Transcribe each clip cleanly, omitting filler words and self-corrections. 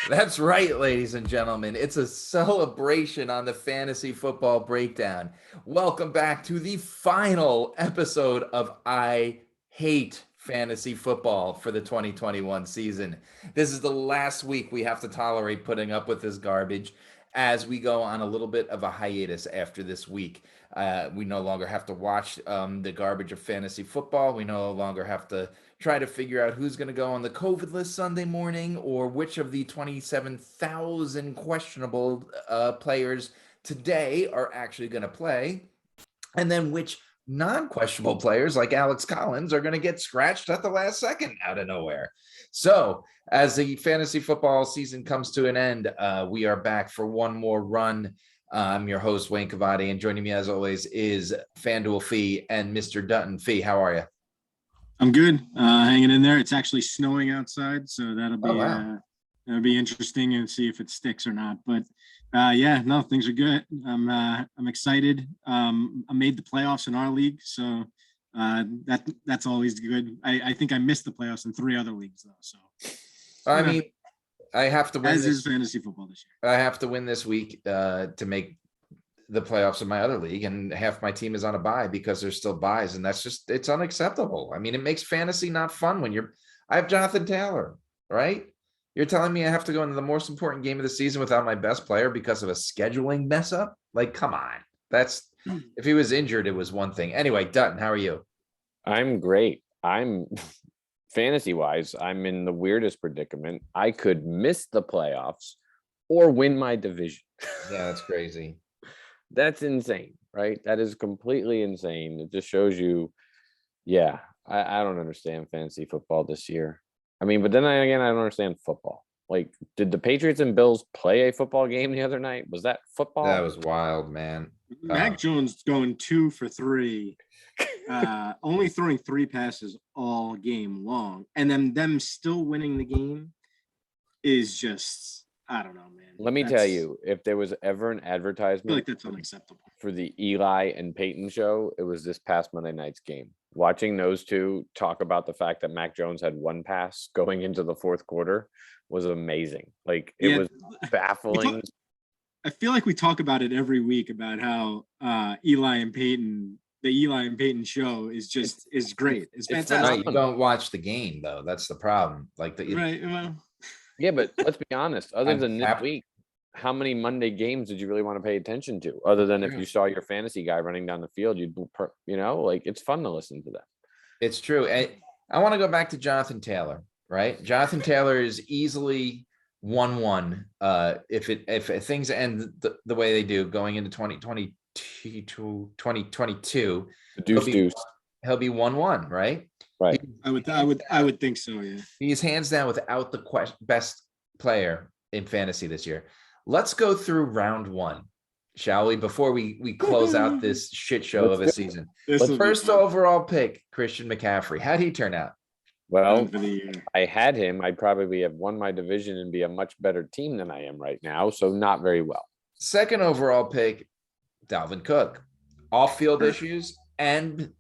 That's right, ladies and gentlemen. It's a celebration on the Fantasy Football Breakdown. Welcome back to the final episode of I Hate Fantasy Football for the 2021 season. This is the last week we have to tolerate putting up with this garbage as we go on a little bit of a hiatus after this week. We no longer have to watch the garbage of fantasy football. We no longer have to try to figure out who's going to go on the COVID list Sunday morning or which of the 27,000 questionable players today are actually going to play, and then which non-questionable players like Alex Collins are going to get scratched at the last second out of nowhere. So as the fantasy football season comes to an end, we are back for one more run. I'm your host, Wayne Cavati, and joining me as always is Fanduel Fee and Mr. Dunton Fee. How are you? I'm good. Hanging in there. It's actually snowing outside, so that'll be interesting and see if it sticks or not. But things are good. I'm excited. I made the playoffs in our league, so that's always good. I think I missed the playoffs in 3 other leagues though. So I mean, I have to win. As is fantasy football this year. I have to win this week to make the playoffs in my other league, and half my team is on a bye because there's still buys, and it's unacceptable. I mean, it makes fantasy not fun when I have Jonathan Taylor, right? You're telling me I have to go into the most important game of the season without my best player because of a scheduling mess up? Like, come on. If he was injured, it was one thing. Anyway, Dutton, how are you? I'm great. Fantasy wise, I'm in the weirdest predicament. I could miss the playoffs or win my division. Yeah, that's crazy. That's insane, right? That is completely insane. It just shows you, I don't understand fantasy football this year. I mean, but then I don't understand football. Like, did the Patriots and Bills play a football game the other night? Was that football? That was wild, man. Mac Jones going 2 for 3, only throwing 3 passes all game long, and then them still winning the game is just, I don't know, man. Let me tell you, if there was ever an advertisement, I feel like that's unacceptable for the Eli and Peyton show, it was this past Monday night's game. Watching those two talk about the fact that Mac Jones had 1 pass going into the 4th quarter was amazing. Like, it was baffling. I feel like we talk about it every week about how the Eli and Peyton show is great. It's fantastic. You don't watch the game though. That's the problem. Like right. Well, yeah, but let's be honest. Other than this week, how many Monday games did you really want to pay attention to? Other than if you saw your fantasy guy running down the field, it's fun to listen to that. It's true. I want to go back to Jonathan Taylor, right? Jonathan Taylor is easily 1-1. If things end the way they do going into 2022, he'll be 1-1, right? Right. I would think so. Yeah. He's hands down without the best player in fantasy this year. Let's go through round 1, shall we? Before we close out this shit show of a season. But first overall pick, Christian McCaffrey. How'd he turn out? Well, I had him. I'd probably have won my division and be a much better team than I am right now. So not very well. Second overall pick, Dalvin Cook. Off-field issues, and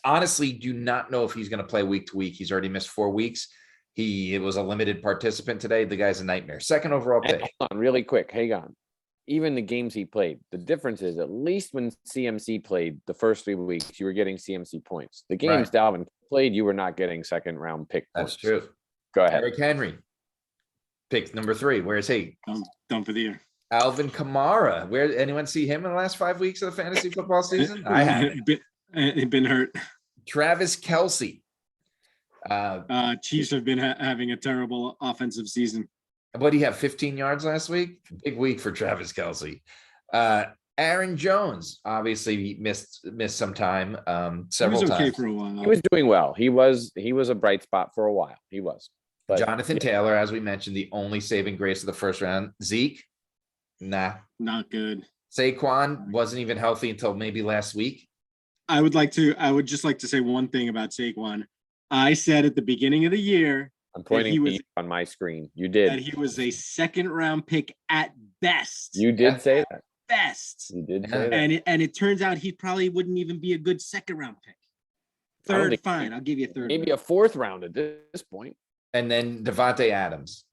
honestly do not know if he's going to play week to week. He's already missed 4 weeks. He was a limited participant today. The guy's a nightmare. Second overall pick. Hold on, really quick. Hang on. Even the games he played, the difference is at least when CMC played the first 3 weeks, you were getting CMC points. The games Dalvin played, you were not getting second round pick points. That's true. Go ahead. Eric Henry, pick number 3. Where is he? Done for the year. Alvin Kamara. Where anyone see him in the last 5 weeks of the fantasy football season? I haven't. Been hurt. Travis Kelce. Chiefs have been having a terrible offensive season. What do you have? 15 yards last week? Big week for Travis Kelce. Aaron Jones obviously missed some time. Several he was okay times. For a while. He was doing well. He was a bright spot for a while. He was. But Jonathan Taylor, as we mentioned, the only saving grace of the first round. Zeke, nah, not good. Saquon wasn't even healthy until maybe last week. I would just like to say one thing about Saquon. I said at the beginning of the year, I'm pointing on my screen. You did. That he was a 2nd round pick at best. You did say that. Best. You did say that. And it turns out he probably wouldn't even be a good 2nd round pick. 3rd, fine. I'll give you a 3rd. Maybe a 4th round at this point. And then Devonte Adams.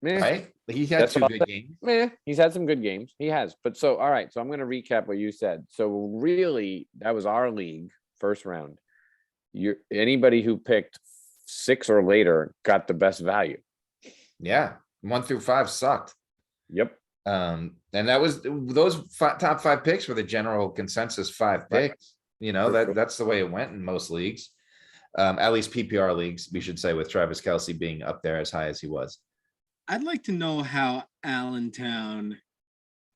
Meh. right? He had That's two what good I'll games. Meh. He's had some good games. He has. But so, all right. So I'm going to recap what you said. So really, that was our league first round. Anybody who picked 6 or later got the best value. Yeah, 1 through 5 sucked. Yep. And that was those top 5 picks were the general consensus 5 picks. You know, that's the way it went in most leagues. At least PPR leagues, we should say, with Travis Kelce being up there as high as he was. I'd like to know how Allentown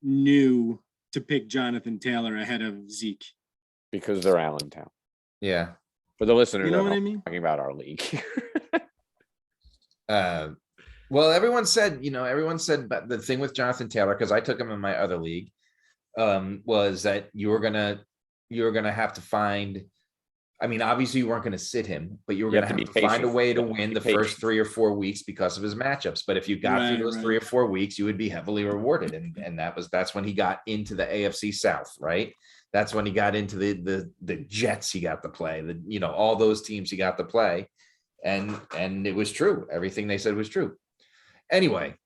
knew to pick Jonathan Taylor ahead of Zeke. Because they're Allentown. Yeah. For the listeners, You know what I mean? Talking about our league. Well, everyone said but the thing with Jonathan Taylor, because I took him in my other league, was that you were gonna have to find. I mean, obviously you weren't going to sit him, but you were going to have to find a way to win the first 3 or 4 weeks because of his matchups. But if you got through those 3 or 4 weeks, you would be heavily rewarded. And that's when he got into the AFC South, right? That's when he got into the Jets he got to play, all those teams he got to play. And it was true. Everything they said was true. Anyway.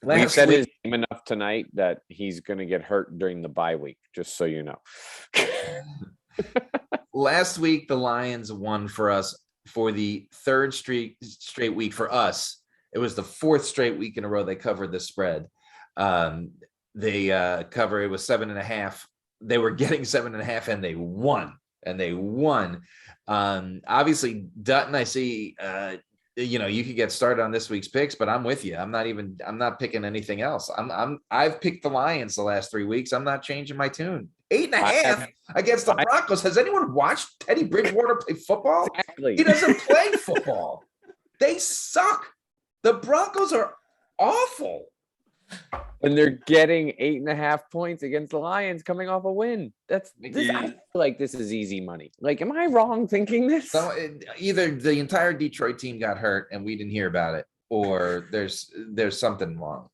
We said his name enough tonight that he's going to get hurt during the bye week, just so you know. Last week, the Lions won for us for the 3rd straight week for us. It was the 4th straight week in a row they covered the spread. They it was 7.5. They were getting 7.5 and they won. Obviously, Dutton, I see, you could get started on this week's picks, but I'm with you. I'm not picking anything else. I've picked the Lions the last 3 weeks. I'm not changing my tune. 8.5 against the Broncos. Has anyone watched Teddy Bridgewater play football? Exactly. He doesn't play football. They suck. The Broncos are awful. And they're getting 8.5 points against the Lions coming off a win. I feel like this is easy money. Like, am I wrong thinking this? So either the entire Detroit team got hurt and we didn't hear about it, or there's something wrong.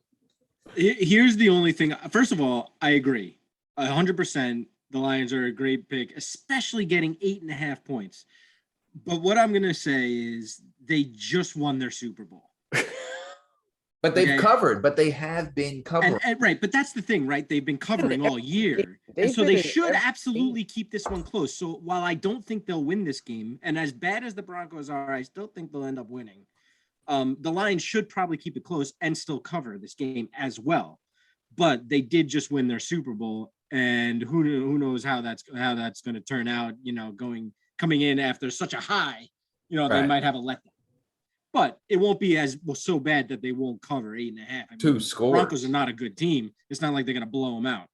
Here's the only thing. First of all, I agree. 100%. The Lions are a great pick, especially getting 8.5 points. But what I'm going to say is they just won their Super Bowl. But they've covered, but they have been covering. And right, but that's the thing, right? They've been covering all year. And so they should absolutely keep this one close. So while I don't think they'll win this game, and as bad as the Broncos are, I still think they'll end up winning. The Lions should probably keep it close and still cover this game as well. But they did just win their Super Bowl, and who knows how that's going to turn out, coming in after such a high, they might have a letdown. But it won't be so bad that they won't cover 8.5. 2 scores. Broncos are not a good team. It's not like they're going to blow them out.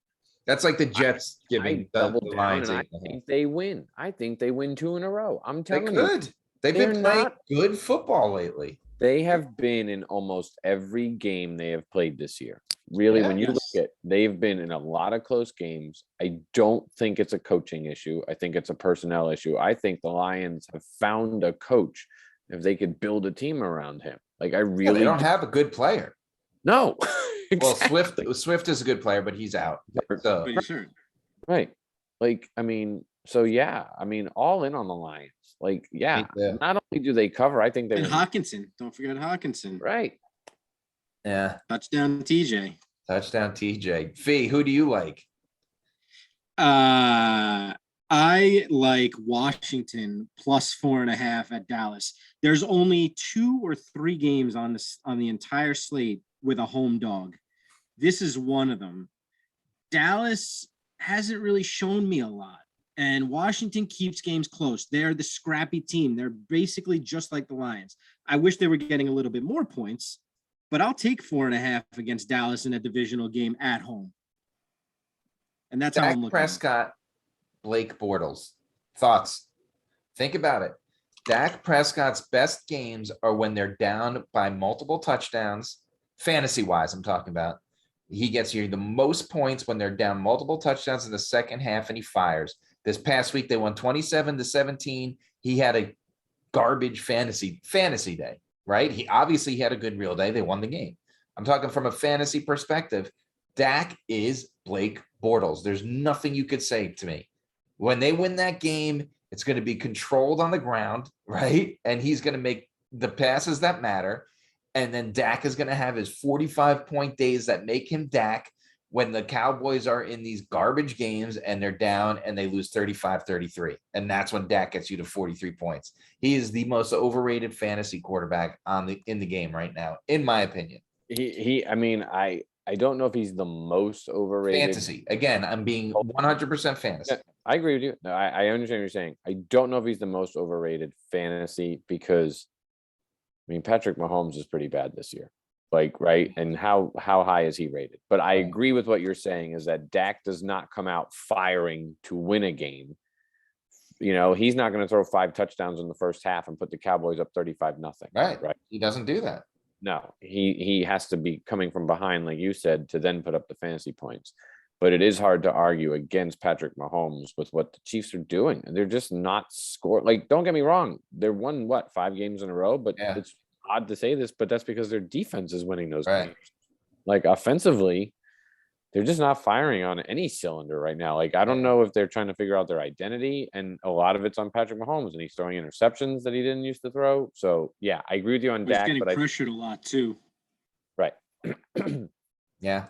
That's like the Jets giving the Lions. I think they win. I think they win 2 in a row. I'm telling you. They've been playing good football lately. They have been in almost every game they have played this year. Really, when you look at, they've been in a lot of close games. I don't think it's a coaching issue. I think it's a personnel issue. I think the Lions have found a coach. If they could build a team around him, like I really they don't have a good player. No, exactly. Well, Swift is a good player, but he's out. So. Right. Like, I mean, so yeah, I mean, all in on the Lions. Like, yeah, not only do they cover, I think they. And Hawkinson, don't forget Hawkinson. Right. Yeah. Touchdown TJ. Fee, who do you like? I like Washington plus 4.5 at Dallas. There's only 2 or 3 games on the entire slate with a home dog. This is one of them. Dallas hasn't really shown me a lot, and Washington keeps games close. They're the scrappy team. They're basically just like the Lions. I wish they were getting a little bit more points, but I'll take 4.5 against Dallas in a divisional game at home. And that's how I'm looking. Prescott. Blake Bortles. Thoughts? Think about it. Dak Prescott's best games are when they're down by multiple touchdowns, fantasy-wise I'm talking about. He gets you the most points when they're down multiple touchdowns in the second half, and he fires. This past week, they won 27-17. He had a garbage fantasy day, right? He obviously had a good real day. They won the game. I'm talking from a fantasy perspective. Dak is Blake Bortles. There's nothing you could say to me. When they win that game, it's going to be controlled on the ground, right? And he's going to make the passes that matter. And then Dak is going to have his 45-point days that make him Dak when the Cowboys are in these garbage games and they're down and they lose 35-33. And that's when Dak gets you to 43 points. He is the most overrated fantasy quarterback in the game right now, in my opinion. I don't know if he's the most overrated. Fantasy. Again, I'm being 100% fantasy. I agree with you. No, I understand what you're saying. I don't know if he's the most overrated fantasy because, Patrick Mahomes is pretty bad this year. Right? And how high is he rated? But I agree with what you're saying is that Dak does not come out firing to win a game. He's not going to throw 5 touchdowns in the first half and put the Cowboys up 35-0. Right. He doesn't do that. No, he has to be coming from behind, like you said, to then put up the fantasy points. But it is hard to argue against Patrick Mahomes with what the Chiefs are doing. And they're just not scoring. Don't get me wrong. They're won, 5 games in a row? But It's odd to say this, but that's because their defense is winning those games. Offensively, they're just not firing on any cylinder right now. I don't know if they're trying to figure out their identity, and a lot of it's on Patrick Mahomes, and he's throwing interceptions that he didn't used to throw. So, yeah, I agree with you on Dak. He's getting pressured a lot, too. Right. Yeah.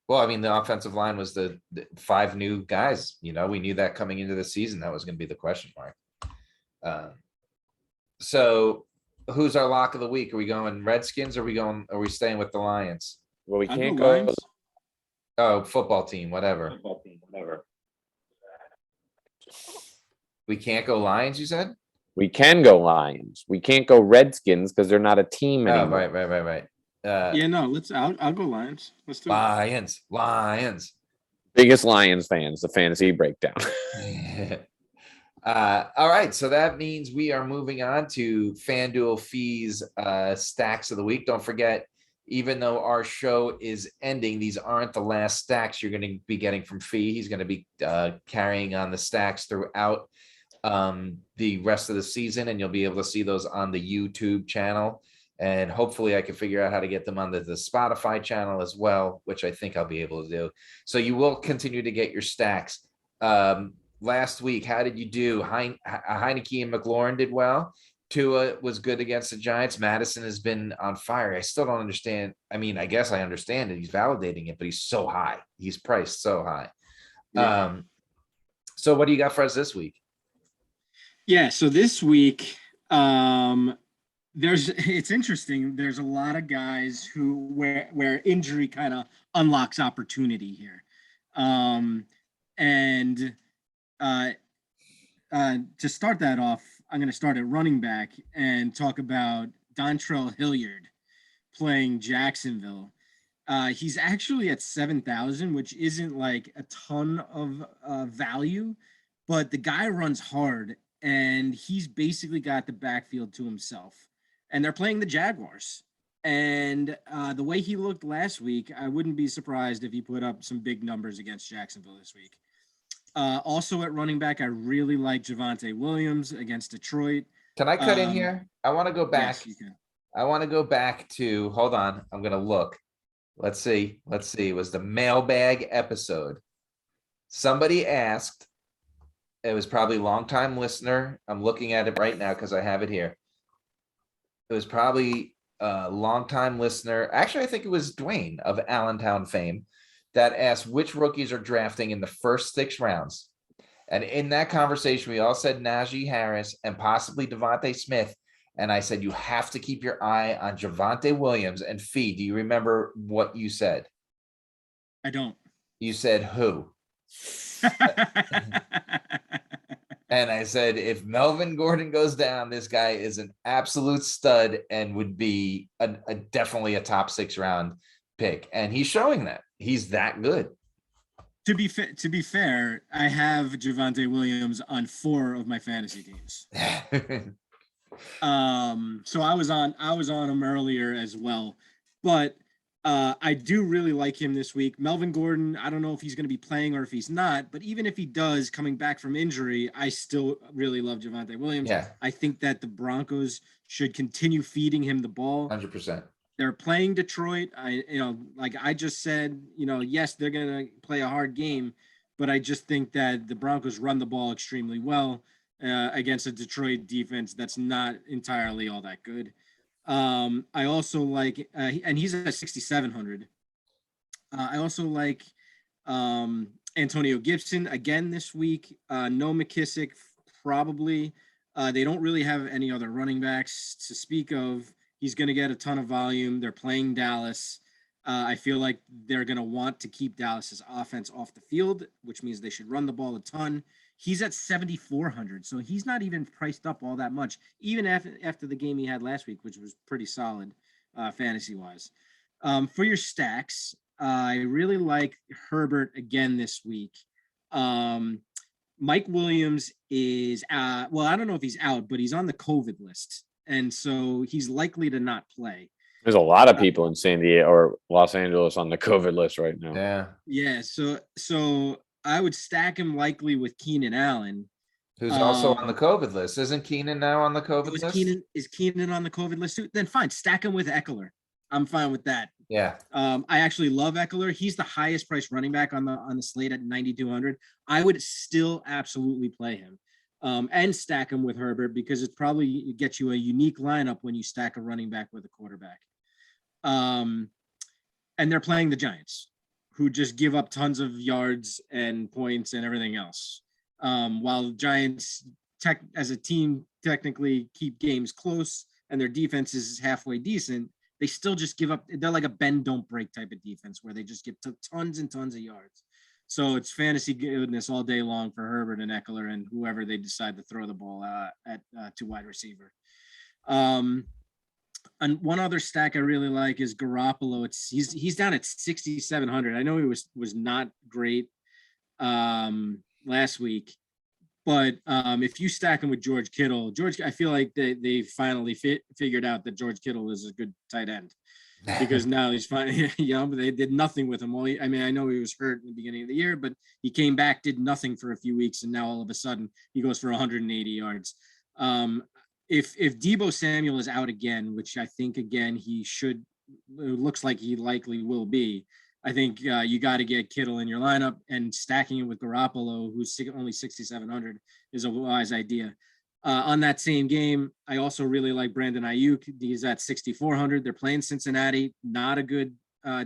Well, the offensive line was the 5 new guys. We knew that coming into the season, that was going to be the question mark. So who's our lock of the week? Are we going Redskins? Or are we staying with the Lions? Well, we can't go. Lions. Oh, football team, whatever. We can't go Lions, you said? We can go Lions. We can't go Redskins because they're not a team anymore. Right. I'll go Lions. Let's do it. Lions. Biggest Lions fans, the fantasy breakdown. All right, so that means we are moving on to Fanduel Fee's stacks of the week. Don't forget, even though our show is ending, these aren't the last stacks you're going to be getting from Fee. He's going to be carrying on the stacks throughout the rest of the season, and you'll be able to see those on the YouTube channel. And hopefully I can figure out how to get them on the Spotify channel as well, which I think I'll be able to do. So you will continue to get your stacks. Last week, how did you do? Heineke and McLaurin did well. Tua was good against the Giants. Madison has been on fire. I still don't understand. I guess I understand it. He's validating it, but he's so high. He's priced so high. Yeah. So what do you got for us this week? Yeah, so this week, it's interesting. There's a lot of guys where injury kind of unlocks opportunity here. To start that off, I'm going to start at running back and talk about Dontrell Hillyard playing Jacksonville. He's actually at 7,000, which isn't like a ton of value, but the guy runs hard and he's basically got the backfield to himself. And they're playing the Jaguars. And the way he looked last week, I wouldn't be surprised if he put up some big numbers against Jacksonville this week. Also at running back, I really like Javonte Williams against Detroit. Can I cut in here? I want to go back. Yes, you can. I want to go back to, hold on. I'm going to look. Let's see. It was the mailbag episode. Somebody asked, it was probably a longtime listener. I'm looking at it right now because I have it here. It was probably a longtime listener. Actually, I think it was Dwayne of Allentown fame that asked which rookies are drafting in the first 6 rounds. And in that conversation, we all said Najee Harris and possibly Devonte Smith. And I said, you have to keep your eye on Javonte Williams and Fee. Do you remember what you said? I don't. You said who? And I said, if Melvin Gordon goes down, this guy is an absolute stud and would be definitely a top 6 round pick. And he's showing that. He's that good. To be fair, I have Javonte Williams on 4 of my fantasy teams. So I was on him earlier as well, but I do really like him this week. Melvin Gordon, I don't know if he's going to be playing or if he's not, but even if he does, coming back from injury, I still really love Javonte Williams. Yeah. I think that the Broncos should continue feeding him the ball. 100%. They're playing Detroit. Like I just said, yes, they're going to play a hard game, but I just think that the Broncos run the ball extremely well against a Detroit defense that's not entirely all that good. I also like, and he's at 6,700. I also like Antonio Gibson again this week. No McKissick, probably. They don't really have any other running backs to speak of. He's going to get a ton of volume. They're playing Dallas. I feel like they're going to want to keep Dallas's offense off the field, which means they should run the ball a ton. He's at 7,400, so he's not even priced up all that much, even after the game he had last week, which was pretty solid fantasy-wise. For your stacks, I really like Herbert again this week. Mike Williams is, well, I don't know if he's out, but he's on the COVID list, and so he's likely to not play. There's a lot of people in San Diego or Los Angeles on the COVID list right now. Yeah. So I would stack him likely with Keenan Allen, who's also on the COVID list. Isn't Keenan now on the COVID list? Is Keenan on the COVID list too? Then fine, stack him with Eckler. I'm fine with that. Yeah. I actually love Eckler. He's the highest priced running back on the slate at 9,200. I would still absolutely play him. And stack him with Herbert because it probably gets you a unique lineup when you stack a running back with a quarterback. And they're playing the Giants, who just give up tons of yards and points and everything else. While the Giants, as a team, technically keep games close and their defense is halfway decent, they still just give up. They're like a bend, don't break type of defense where they just give tons and tons of yards. So it's fantasy goodness all day long for Herbert and Eckler and whoever they decide to throw the ball at to wide receiver. And one other stack I really like is Garoppolo. He's down at 6,700. I know he was not great last week, but if you stack him with George Kittle, I feel like they finally figured out that George Kittle is a good tight end because now he's finally, but they did nothing with him. I know he was hurt in the beginning of the year, but he came back, did nothing for a few weeks, and now all of a sudden he goes for 180 yards. If Deebo Samuel is out again, which I think again it looks like he likely will be, I think you got to get Kittle in your lineup, and stacking it with Garoppolo, who's only 6,700, is a wise idea. On that same game, I also really like Brandon Ayuk. He's at 6,400. They're playing Cincinnati, not a good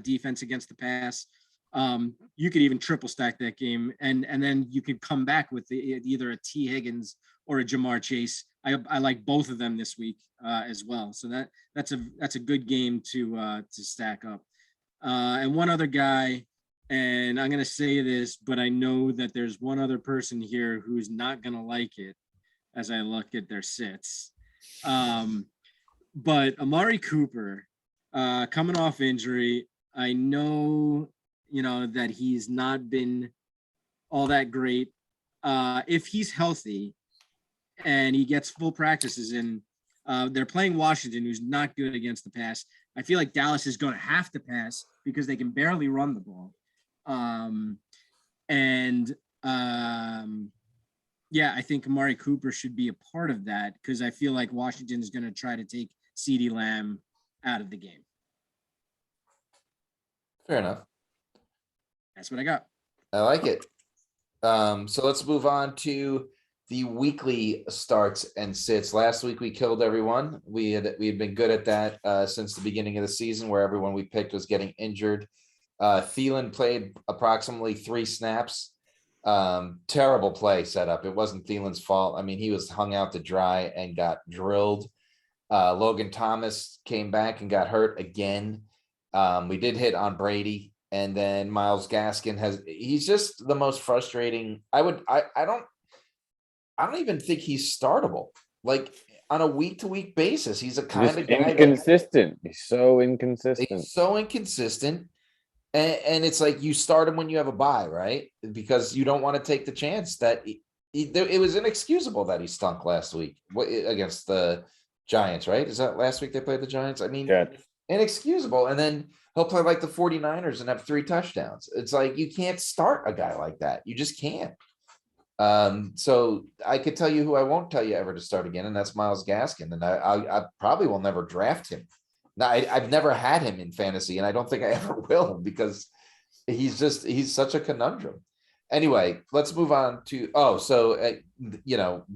defense against the pass. You could even triple stack that game, and then you could come back with either a T. Higgins or a Jamar Chase. I like both of them this week as well. So that's a good game to stack up. And one other guy, and I'm going to say this, but I know that there's one other person here who's not going to like it as I look at their sits. But Amari Cooper, coming off injury, I know, that he's not been all that great. If he's healthy and he gets full practices in, they're playing Washington, who's not good against the pass. I feel like Dallas is going to have to pass because they can barely run the ball. I think Amari Cooper should be a part of that because I feel like Washington is going to try to take CeeDee Lamb out of the game. Fair enough. That's what I got. I like it. So let's move on to the weekly starts and sits. Last week we killed everyone. We had been good at that since the beginning of the season, where everyone we picked was getting injured. Thielen played approximately 3 snaps. Terrible play setup. It wasn't Thielen's fault. I mean, he was hung out to dry and got drilled. Logan Thomas came back and got hurt again. We did hit on Brady, and then Myles Gaskin he's just the most frustrating. I don't even think he's startable. Like on a week-to-week basis, he's a kind of guy inconsistent. He's so inconsistent. And it's like you start him when you have a bye, right? Because you don't want to take the chance that it was inexcusable that he stunk last week against the Giants, right? Is that last week they played the Giants? I mean, inexcusable. And then he'll play like the 49ers and have 3 touchdowns. It's like you can't start a guy like that. You just can't. So I could tell you who I won't tell you ever to start again, and that's Myles Gaskin. And I probably will never draft him. Now, I've never had him in fantasy, and I don't think I ever will because he's such a conundrum. Anyway, let's move on to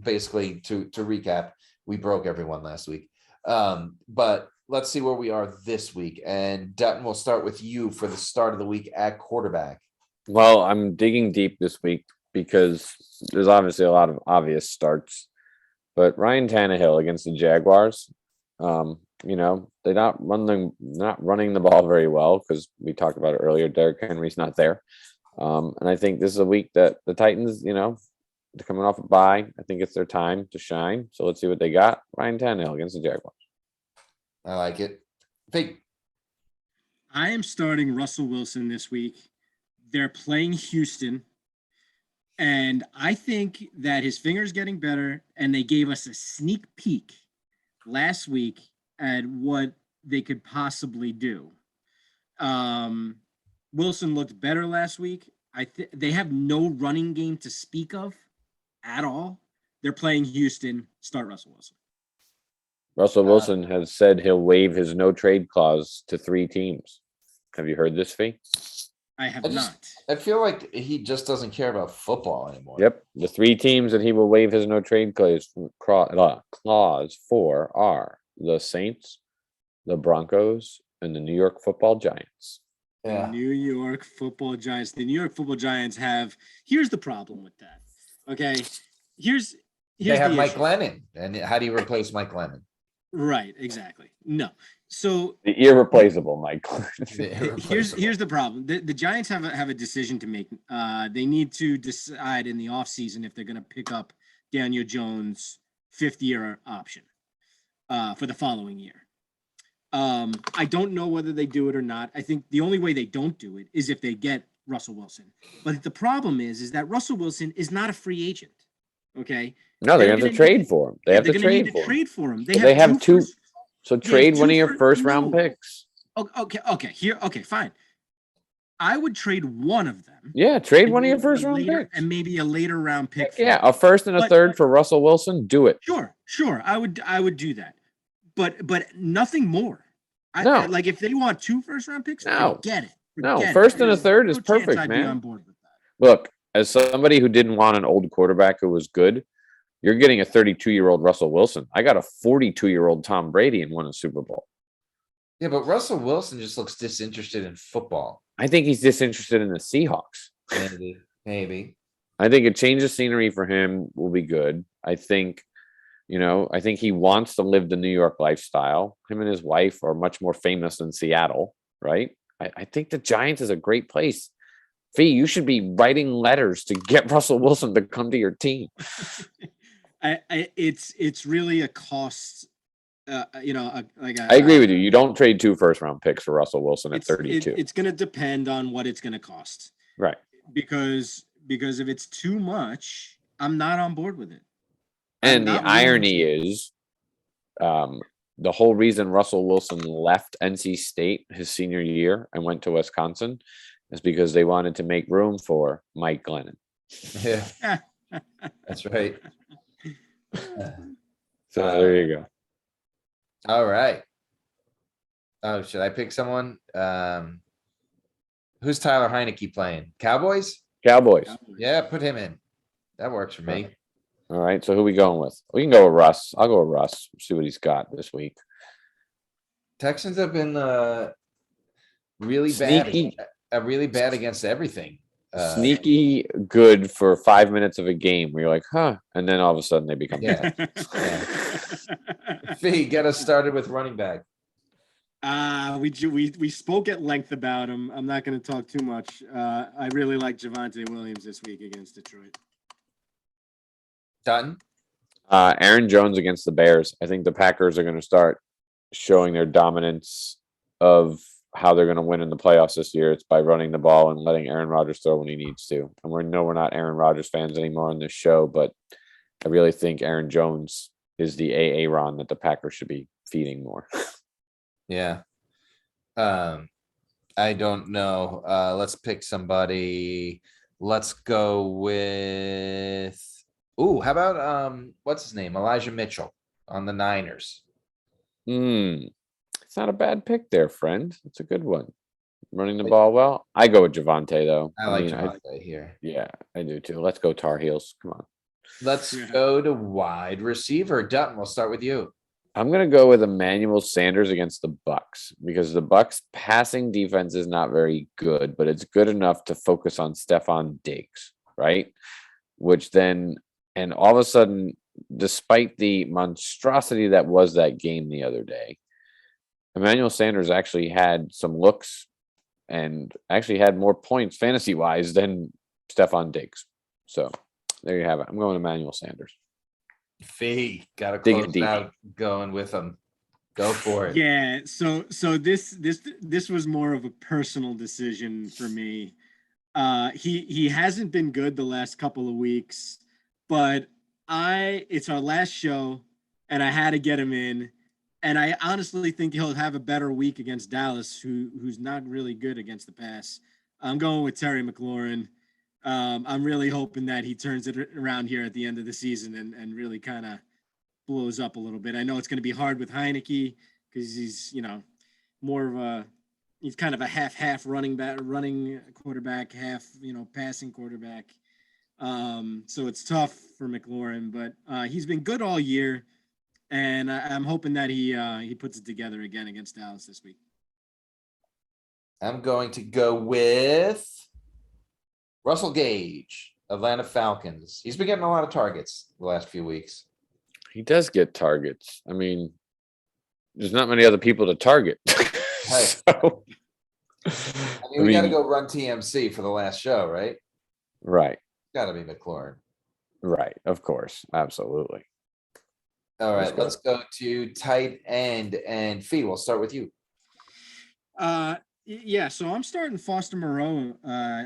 basically to recap, we broke everyone last week. But let's see where we are this week. And Dutton, we'll start with you for the start of the week at quarterback. Well, I'm digging deep this week because there's obviously a lot of obvious starts. But Ryan Tannehill against the Jaguars, they're not running the ball very well because we talked about it earlier. Derrick Henry's not there. And I think this is a week that the Titans, they're coming off a bye. I think it's their time to shine. So let's see what they got. Ryan Tannehill against the Jaguars. I like it. Big. I am starting Russell Wilson this week. They're playing Houston. And I think that his finger's getting better. And they gave us a sneak peek last week at what they could possibly do. Wilson looked better last week. They have no running game to speak of at all. They're playing Houston. Start Russell Wilson. Russell Wilson has said he'll waive his no trade clause to 3 teams. Have you heard this, Fee? I have not. I feel like he just doesn't care about football anymore. Yep. The 3 teams that he will waive his no trade clause for are the Saints, the Broncos, and the New York Football Giants. Yeah. New York Football Giants. The New York Football Giants have. Here's the problem with that. Okay. Here's they have Mike issue. Glennon. And how do you replace Mike Glennon? Right. Exactly. No. So The irreplaceable Mike. here's the problem. The Giants have a decision to make. They need to decide in the offseason if they're going to pick up Daniel Jones' 5th-year option for the following year. I don't know whether they do it or not. I think the only way they don't do it is if they get Russell Wilson. But the problem is that Russell Wilson is not a free agent. Okay. No, they're going to trade for him. They have to trade for him. They have two. First, so trade one of your first round picks. Okay. Fine. I would trade one of them. Yeah, trade one of your first round picks. And maybe a later round pick. Yeah, a first and a third for Russell Wilson. Do it. Sure. I would do that. But nothing more. No. Like if they want 2 first-round picks, get it. First and a third is perfect, man. I'd be on board with that. Look, as somebody who didn't want an old quarterback who was good, you're getting a 32-year-old Russell Wilson. I got a 42-year-old Tom Brady and won a Super Bowl. Yeah, but Russell Wilson just looks disinterested in football. I think he's disinterested in the Seahawks. Maybe. I think a change of scenery for him will be good. I think he wants to live the New York lifestyle. Him and his wife are much more famous than Seattle, right? I think the Giants is a great place. Fee, you should be writing letters to get Russell Wilson to come to your team. It's really a cost. I agree with you. You don't trade 2 first-round picks for Russell Wilson at 32. It's going to depend on what it's going to cost, right? Because if it's too much, I'm not on board with it. And the irony is, the whole reason Russell Wilson left NC State his senior year and went to Wisconsin is because they wanted to make room for Mike Glennon. Yeah, that's right. So there you go. All right. Oh, should I pick someone? Who's Tyler Heineke playing? Cowboys? Yeah, put him in. That works for me. All right. So who are we going with? We can go with Russ. I'll go with Russ. See what he's got this week. Texans have been really bad against everything. Sneaky good for 5 minutes of a game where you're like, huh? And then all of a sudden they become bad. Fee, get us started with running back. We spoke at length about him. I'm not going to talk too much. I really like Javonte Williams this week against Detroit. Dutton? Aaron Jones against the Bears. I think the Packers are going to start showing their dominance of how they're going to win in the playoffs this year. It's by running the ball and letting Aaron Rodgers throw when he needs to. And we're not Aaron Rodgers fans anymore on this show, but I really think Aaron Jones is the Aaron that the Packers should be feeding more. Yeah. I don't know. Let's pick somebody. Let's go with how about what's his name? Elijah Mitchell on the Niners. It's not a bad pick there, friend. It's a good one. Running the ball well. I go with Javonte though. I like Javonte here. Yeah, I do too. Let's go Tar Heels. Come on. Let's go to wide receiver. Dutton, we'll start with you. I'm going to go with Emmanuel Sanders against the Bucks because the Bucks passing defense is not very good, but it's good enough to focus on Stephon Diggs, right? Which then, and all of a sudden, despite the monstrosity that was that game the other day, Emmanuel Sanders actually had some looks and actually had more points fantasy-wise than Stephon Diggs. So there you have it. I'm going Emmanuel Sanders. Fee, got to close out going with him. Go for it. Yeah. So this was more of a personal decision for me. He hasn't been good the last couple of weeks, but it's our last show, and I had to get him in. And I honestly think he'll have a better week against Dallas, who's not really good against the pass. I'm going with Terry McLaurin. I'm really hoping that he turns it around here at the end of the season and really kind of blows up a little bit. I know it's going to be hard with Heineke because he's, he's kind of a half running quarterback, half, passing quarterback. So it's tough for McLaurin, but he's been good all year. And I'm hoping that he puts it together again against Dallas this week. I'm going to go with Russell Gage, Atlanta Falcons. He's been getting a lot of targets the last few weeks. He does get targets. I mean, there's not many other people to target. Hey. So, we got to go run TMC for the last show, right? Right. Got to be McLaurin. Right. Of course. Absolutely. All right. Let's go to tight end and Fee. We'll start with you. Yeah, so I'm starting Foster Moroe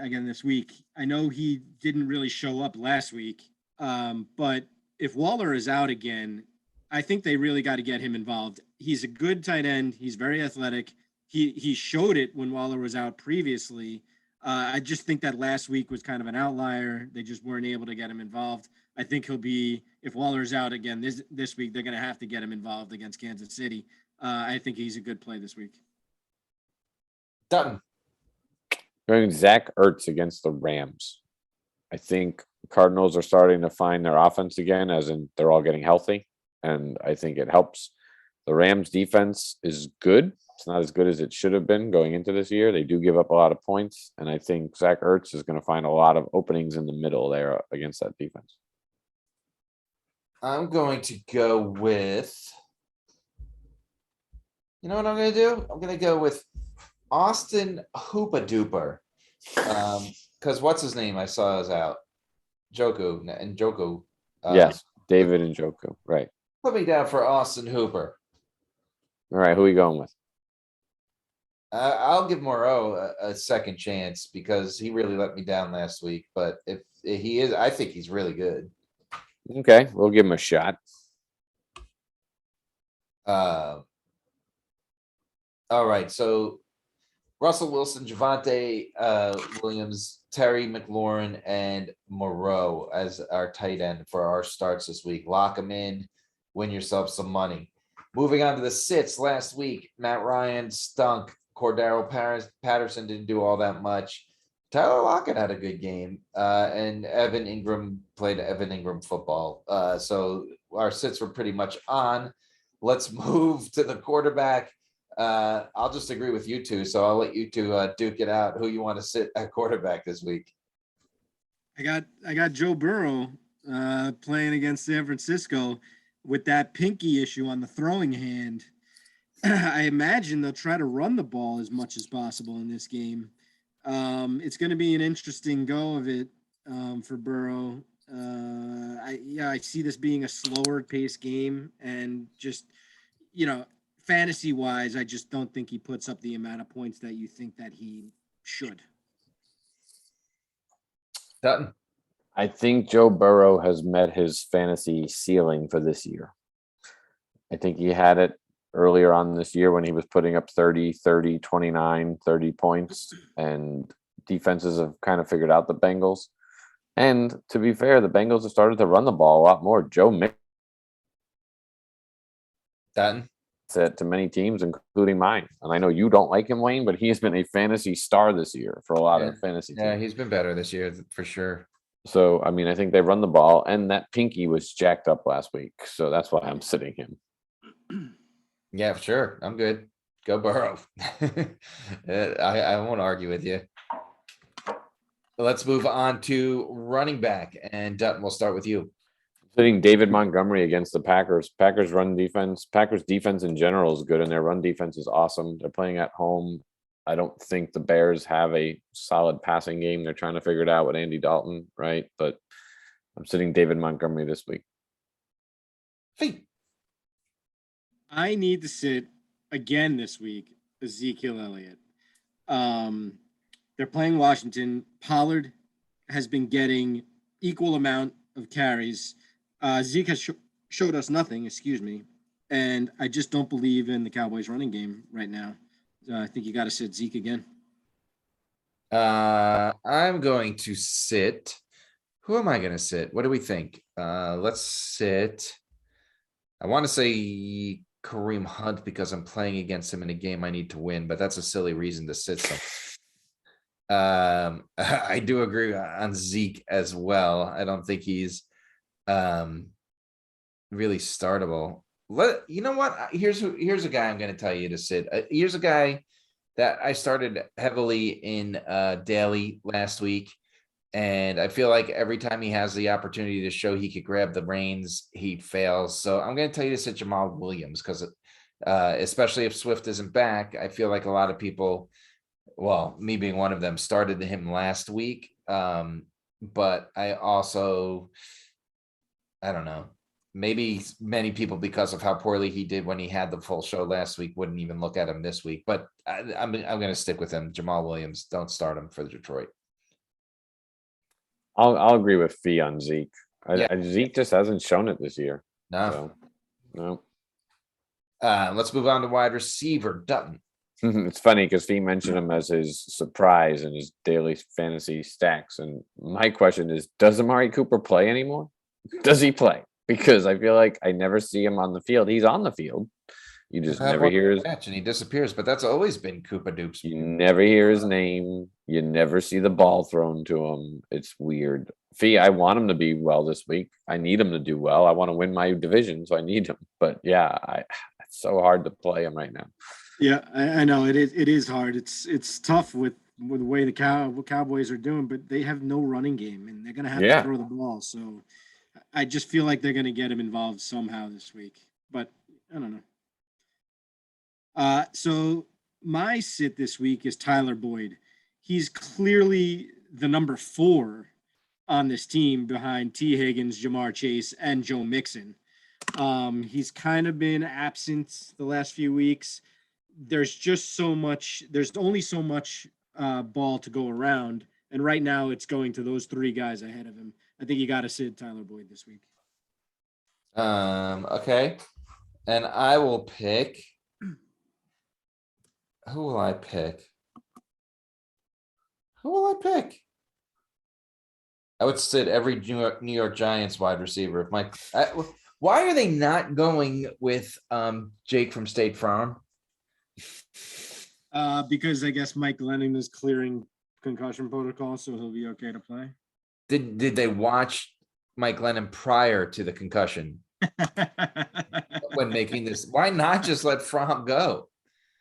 again this week. I know he didn't really show up last week, but if Waller is out again, I think they really got to get him involved. He's a good tight end. He's very athletic. He showed it when Waller was out previously. I just think that last week was kind of an outlier. They just weren't able to get him involved. I think he'll be, if Waller's out again this week, they're going to have to get him involved against Kansas City. I think he's a good play this week. Dunton. Going Zach Ertz against the Rams. I think Cardinals are starting to find their offense again, as in they're all getting healthy, and I think it helps. The Rams defense is good. It's not as good as it should have been going into this year. They do give up a lot of points, and I think Zach Ertz is going to find a lot of openings in the middle there against that defense. I'm going to go with, you know what I'm going to do? I'm going to go with Austin Hoopa Duper. Because what's his name I saw is out. Njoku. Yes, David Njoku. Right. Put me down for Austin Hooper. All right, who are you going with? I'll give Moroe a second chance because he really let me down last week. But if he is, I think he's really good. Okay, we'll give him a shot. All right, so Russell Wilson, Javonte Williams, Terry McLaurin, and Moroe as our tight end for our starts this week. Lock them in, win yourself some money. Moving on to the sits last week, Matt Ryan stunk. Cordero Patterson didn't do all that much. Tyler Lockett had a good game, and Evan Ingram played Evan Ingram football. So our sits were pretty much on. Let's move to the quarterback. I'll just agree with you two, so I'll let you two duke it out. Who you want to sit at quarterback this week? I got Joe Burrow playing against San Francisco with that pinky issue on the throwing hand. I imagine they'll try to run the ball as much as possible in this game. It's going to be an interesting go of it for Burrow. I see this being a slower paced game, and just, fantasy wise, I just don't think he puts up the amount of points that you think that he should. Dutton. I think Joe Burrow has met his fantasy ceiling for this year. I think he had it earlier on this year when he was putting up 30, 29, 30 points, and defenses have kind of figured out the Bengals. And to be fair, the Bengals have started to run the ball a lot more. Joe Mixon said to many teams, including mine. And I know you don't like him, Wayne, but he has been a fantasy star this year for a lot of fantasy teams. Yeah, he's been better this year for sure. So, I mean, I think they run the ball, and that pinky was jacked up last week. So that's why I'm sitting him. Yeah, sure. I'm good. Go Burrow. I won't argue with you. Let's move on to running back, and Dutton, we'll start with you. Sitting David Montgomery against the Packers. Packers defense in general is good, and their run defense is awesome. They're playing at home. I don't think the Bears have a solid passing game. They're trying to figure it out with Andy Dalton, right? But I'm sitting David Montgomery this week. Fee. I need to sit again this week Ezekiel Elliott. They're playing Washington. Pollard has been getting equal amount of carries. Zeke has showed us nothing, and I just don't believe in the Cowboys running game right now. I think you got to sit Zeke again. I'm going to sit. Who am I going to sit? What do we think? Let's sit. I want to say Kareem Hunt because I'm playing against him in a game I need to win, but that's a silly reason to sit some. I do agree on Zeke as well. I don't think he's really startable. You know what? Here's a guy I'm going to tell you to sit. Here's a guy that I started heavily in daily last week, and I feel like every time he has the opportunity to show he could grab the reins, he fails. So I'm going to tell you to sit Jamal Williams because, especially if Swift isn't back, I feel like a lot of people, well, me being one of them, started him last week. But I don't know. Maybe many people, because of how poorly he did when he had the full show last week, wouldn't even look at him this week. But I'm going to stick with him. Jamal Williams, don't start him for Detroit. I'll agree with Fee on Zeke. Zeke just hasn't shown it this year. No. No. Let's move on to wide receiver, Dutton. It's funny because Fee mentioned him as his surprise in his daily fantasy stacks. And my question is, does Amari Cooper play anymore? Does he play? Because I feel like I never see him on the field. He's on the field. You just never hear his match and he disappears, but that's always been Koopa Doops. You never hear his name. You never see the ball thrown to him. It's weird. Fee, I want him to be well this week. I need him to do well. I want to win my division, so I need him. But yeah, it's so hard to play him right now. Yeah, I know it is hard. It's tough with the way the Cowboys are doing, but they have no running game and they're gonna have to throw the ball. So I just feel like they're gonna get him involved somehow this week. But I don't know. So my sit this week is Tyler Boyd. He's clearly the number 4 on this team behind T. Higgins, Jamar Chase, and Joe Mixon. He's kind of been absent the last few weeks. There's only so much ball to go around. And right now it's going to those 3 guys ahead of him. I think you got to sit Tyler Boyd this week. Okay. And I will pick. Who will I pick? I would sit every New York Giants wide receiver. Why are they not going with Jake from State Farm? Because I guess Mike Glennon is clearing concussion protocol, so he'll be okay to play. Did they watch Mike Glennon prior to the concussion when making this? Why not just let Fromm go?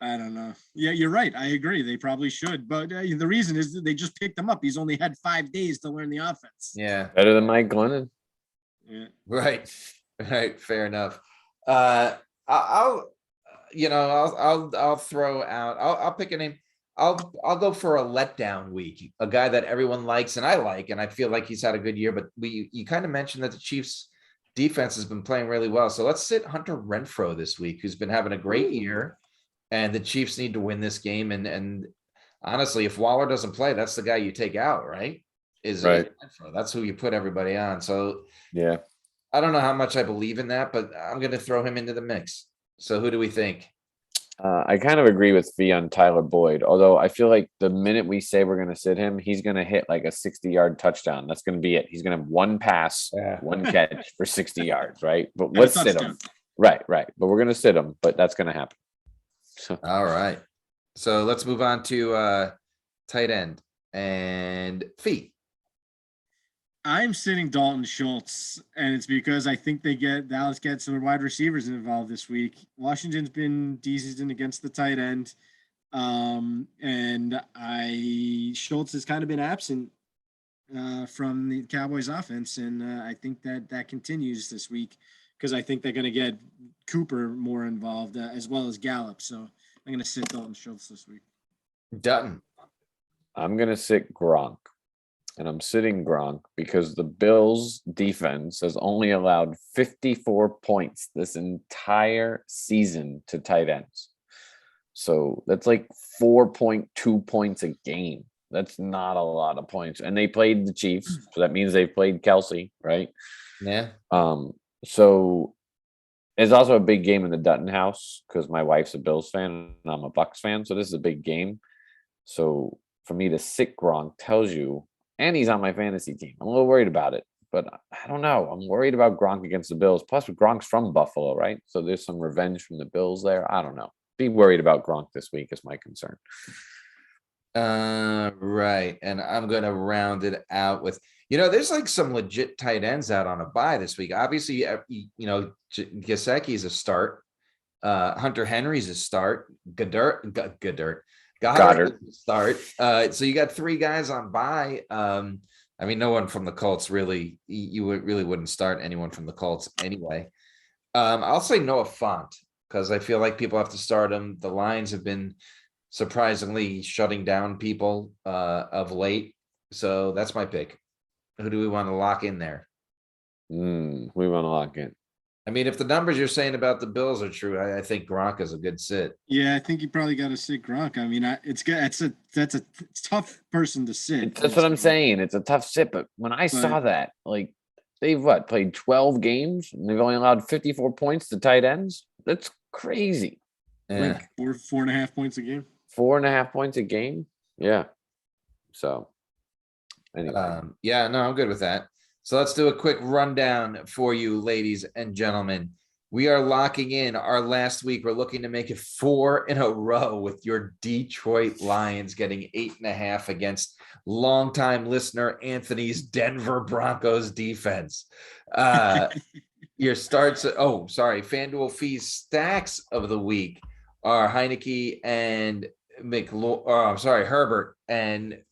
I don't know. Yeah, you're right. I agree. They probably should. But the reason is that they just picked him up. He's only had 5 days to learn the offense. Yeah. Better than Mike Glennon. Yeah. Right. Fair enough. I'll throw out, I'll pick a name. I'll go for a letdown week, a guy that everyone likes and I like, and I feel like he's had a good year, but you kind of mentioned that the Chiefs defense has been playing really well. So let's sit Hunter Renfrow this week, who's been having a great year. And the Chiefs need to win this game. And honestly, if Waller doesn't play, that's the guy you take out, right? Right. That's who you put everybody on. So yeah, I don't know how much I believe in that, but I'm going to throw him into the mix. So who do we think? I kind of agree with Fee on Tyler Boyd, although I feel like the minute we say we're going to sit him, he's going to hit like a 60-yard touchdown. That's going to be it. He's going to have 1 pass, 1 catch for 60 yards, right? But let's sit him. Right. But we're going to sit him, but that's going to happen. All right. So let's move on to tight end and Fee. I'm sitting Dalton Schultz, and it's because I think Dallas gets some wide receivers involved this week. Washington's been decent against the tight end. And Schultz has kind of been absent from the Cowboys offense. And I think that continues this week because I think they're going to get Cooper more involved as well as Gallup. So I'm going to sit Dalton Schultz this week. Dutton. I'm going to sit Gronk. And I'm sitting Gronk because the Bills defense has only allowed 54 points this entire season to tight ends. So that's like 4.2 points a game. That's not a lot of points. And they played the Chiefs. So that means they've played Kelsey, right? Yeah. So it's also a big game in the Dunton house because my wife's a Bills fan and I'm a Bucs fan. So this is a big game. So for me to sit Gronk tells you, and he's on my fantasy team. I'm a little worried about it, but I don't know. I'm worried about Gronk against the Bills. Plus, Gronk's from Buffalo, right? So there's some revenge from the Bills there. I don't know. Be worried about Gronk this week is my concern. Right. And I'm going to round it out with, there's like some legit tight ends out on a bye this week. Obviously, Gesicki's a start. Hunter Henry's a start. Goddard start. So you got three guys on bye. I mean, no one from the Colts really. You wouldn't start anyone from the Colts anyway. I'll say Noah Fant because I feel like people have to start him. The Lions have been surprisingly shutting down people of late, so that's my pick. Who do we want to lock in there? We want to lock in. I mean, if the numbers you're saying about the Bills are true, I think Gronk is a good sit. Yeah, I think you probably got to sit Gronk. I mean, it's good. That's a tough person to sit. That's what I'm saying. It's a tough sit, but when I saw that, like they've played 12 games and they've only allowed 54 points to tight ends. That's crazy. Yeah. Like 4.5 points a game. 4.5 points a game. Yeah. So anyway. Yeah, no, I'm good with that. So let's do a quick rundown for you, ladies and gentlemen. We are locking in our last week. We're looking to make it 4 in a row with your Detroit Lions getting 8.5 against longtime listener Anthony's Denver Broncos defense. Your starts. Fanduel Fee's stacks of the week are Heineke and Herbert and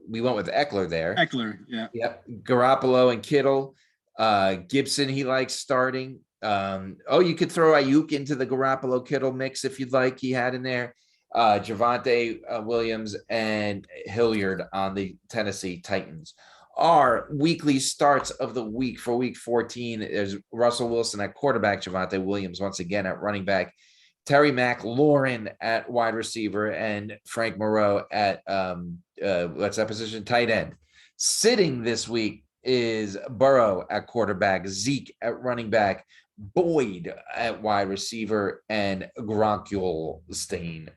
we went with Eckler there. Yeah. Yep. Garoppolo and Kittle. Gibson, he likes starting. You could throw Ayuk into the Garoppolo Kittle mix if you'd like. He had in there. Javonte Williams and Hilliard on the Tennessee Titans. Our weekly starts of the week for week 14 is Russell Wilson at quarterback, Javonte Williams once again at running back, Terry McLaurin at wide receiver, and Frank Moroe at what's that position? Tight end. Sitting this week is Burrow at quarterback, Zeke at running back, Boyd at wide receiver, and Gronkenstein.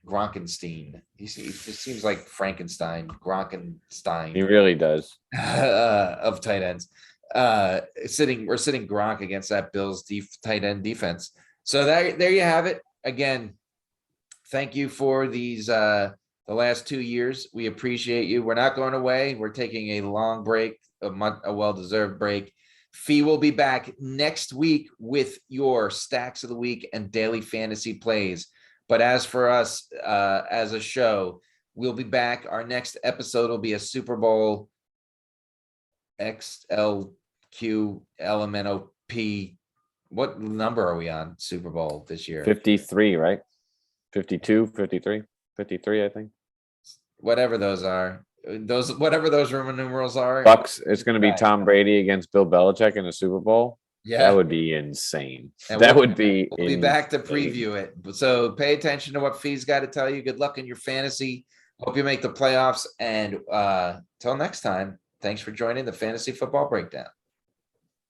He just seems like Frankenstein, Gronkenstein. He really does. Of tight ends. We're sitting Gronk against that Bills tight end defense. So there you have it. Again, thank you for these the last 2 years. We appreciate you. We're not going away. We're taking a long break, a well-deserved break. Fee will be back next week with your stacks of the week and daily fantasy plays. But as for us, as a show, we'll be back. Our next episode will be a Super Bowl XLQ LMNOP. What number are we on Super Bowl this year? 53, right? 52, 53, 53, I think. Whatever those are. Whatever those Roman numerals are. Bucks. It's going to be Tom Brady against Bill Belichick in the Super Bowl. Yeah, that would be insane. We'll be back to preview it. So pay attention to what Fee's got to tell you. Good luck in your fantasy. Hope you make the playoffs. And till next time, thanks for joining the Fantasy Football Breakdown.